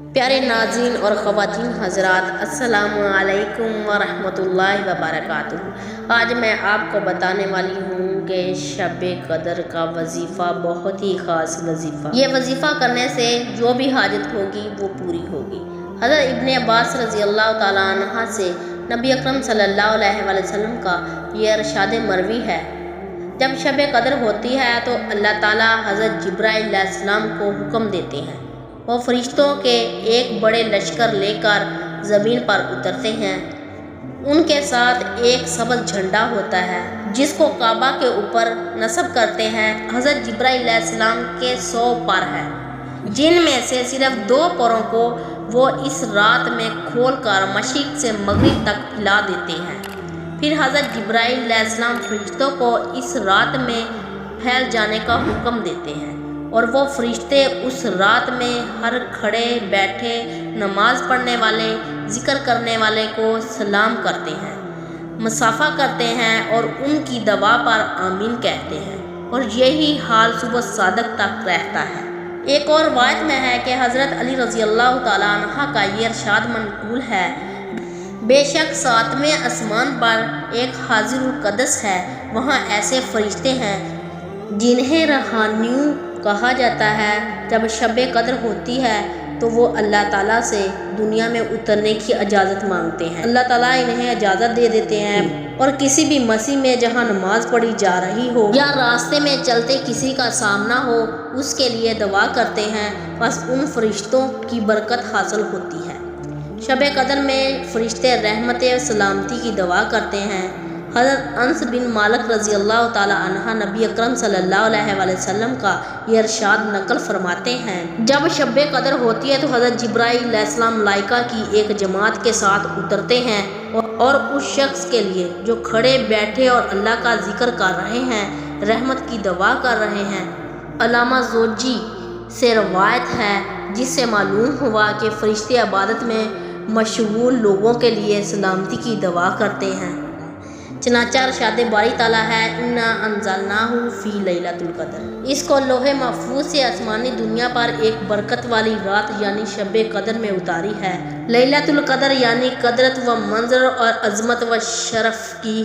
پیارے ناظرین اور خواتین حضرات، السلام علیکم ورحمۃ اللہ وبرکاتہ۔ آج میں آپ کو بتانے والی ہوں کہ شب قدر کا وظیفہ بہت ہی خاص وظیفہ۔ یہ وظیفہ کرنے سے جو بھی حاجت ہوگی وہ پوری ہوگی۔ حضرت ابن عباس رضی اللہ تعالیٰ عنہ سے نبی اکرم صلی اللہ علیہ وسلم کا یہ ارشاد مروی ہے، جب شب قدر ہوتی ہے تو اللہ تعالیٰ حضرت جبرائیل علیہ السلام کو حکم دیتے ہیں، وہ فرشتوں کے ایک بڑے لشکر لے کر زمین پر اترتے ہیں۔ ان کے ساتھ ایک سبز جھنڈا ہوتا ہے جس کو کعبہ کے اوپر نصب کرتے ہیں۔ حضرت جبرائیل علیہ السلام کے 100 پر ہیں، جن میں سے صرف 2 پروں کو وہ اس رات میں کھول کر مشرق سے مغرب تک پھیلا دیتے ہیں۔ پھر حضرت جبرائیل علیہ السلام فرشتوں کو اس رات میں پھیل جانے کا حکم دیتے ہیں، اور وہ فرشتے اس رات میں ہر کھڑے بیٹھے، نماز پڑھنے والے، ذکر کرنے والے کو سلام کرتے ہیں، مصافحہ کرتے ہیں اور ان کی دعا پر آمین کہتے ہیں، اور یہی حال صبح صادق تک رہتا ہے۔ ایک اور روایت میں ہے کہ حضرت علی رضی اللہ تعالیٰ عنہ کا یہ ارشاد منقول ہے، بے شک 7ویں آسمان پر ایک حاضر القدس ہے، وہاں ایسے فرشتے ہیں جنہیں روحانیوں کہا جاتا ہے۔ جب شب قدر ہوتی ہے تو وہ اللہ تعالیٰ سے دنیا میں اترنے کی اجازت مانگتے ہیں، اللہ تعالیٰ انہیں اجازت دے دیتے ہیں، اور کسی بھی مسجد میں جہاں نماز پڑھی جا رہی ہو یا راستے میں چلتے کسی کا سامنا ہو، اس کے لیے دعا کرتے ہیں، بس ان فرشتوں کی برکت حاصل ہوتی ہے۔ شب قدر میں فرشتے رحمت و سلامتی کی دعا کرتے ہیں۔ حضرت انس بن مالک رضی اللہ تعالیٰ عنہ نبی اکرم صلی اللہ علیہ وسلم کا یہ ارشاد نقل فرماتے ہیں، جب شب قدر ہوتی ہے تو حضرت جبرائیل علیہ السلام ملائکہ کی ایک جماعت کے ساتھ اترتے ہیں اور اس شخص کے لیے جو کھڑے بیٹھے اور اللہ کا ذکر کر رہے ہیں، رحمت کی دعا کر رہے ہیں۔ علامہ زوجی سے روایت ہے جس سے معلوم ہوا کہ فرشتے عبادت میں مشغول لوگوں کے لیے سلامتی کی دعا کرتے ہیں۔ چنانچہ ارشاد باری تعالیٰ ہے، انا انزلناہ فی لیلۃ القدر۔ اس کو لوح محفوظ سے آسمانی دنیا پر ایک برکت والی رات یعنی شب قدر میں اتاری ہے۔ لیلۃ القدر یعنی قدرت و منظر اور عظمت و شرف کی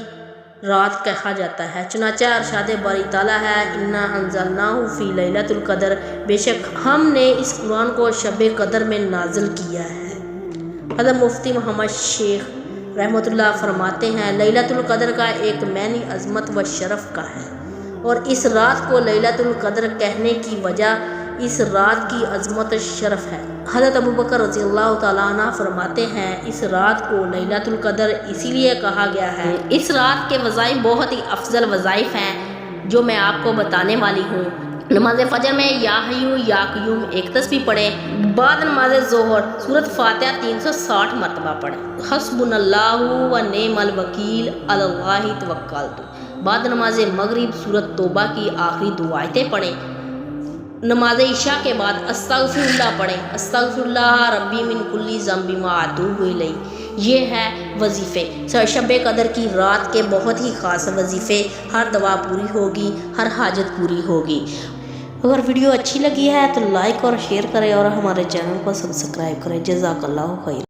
رات کہا جاتا ہے۔ چنانچہ ارشاد باری تعالیٰ ہے، انا انزلناہ فی لیلۃ القدر، بے شک ہم نے اس قرآن کو شب قدر میں نازل کیا ہے۔ حضرت مفتی محمد شیخ رحمۃ اللہ فرماتے ہیں، لیلۃ القدر کا ایک معنی عظمت و شرف کا ہے، اور اس رات کو لیلۃ القدر کہنے کی وجہ اس رات کی عظمت و شرف ہے۔ حضرت ابوبکر رضی اللہ تعالیٰ عنہ فرماتے ہیں، اس رات کو لیلۃ القدر اسی لیے کہا گیا ہے۔ اس رات کے وظائف بہت ہی افضل وظائف ہیں جو میں آپ کو بتانے والی ہوں۔ نماز فجر میں یا حیو یا قیوم 1 تسبیح پڑھیں، بعد نماز ظہر سورۃ فاتحہ 360 مرتبہ پڑھیں، حسبنا اللہ و نعم الوکیل علی اللہ توکلت، بعد نماز مغرب سورۃ توبہ کی آخری 2 آیتیں پڑھیں، نماز عشاء کے بعد استغفر اللہ پڑھیں، استغفر اللہ ربی من کل ذنب و اتوب الیہ۔ یہ ہے وظیفے شب قدر کی رات کے بہت ہی خاص وظیفے۔ ہر دعا پوری ہوگی، ہر حاجت پوری ہوگی۔ اگر ویڈیو اچھی لگی ہے تو لائک اور شیئر کریں اور ہمارے چینل کو سبسکرائب کریں۔ جزاک اللہ خیر۔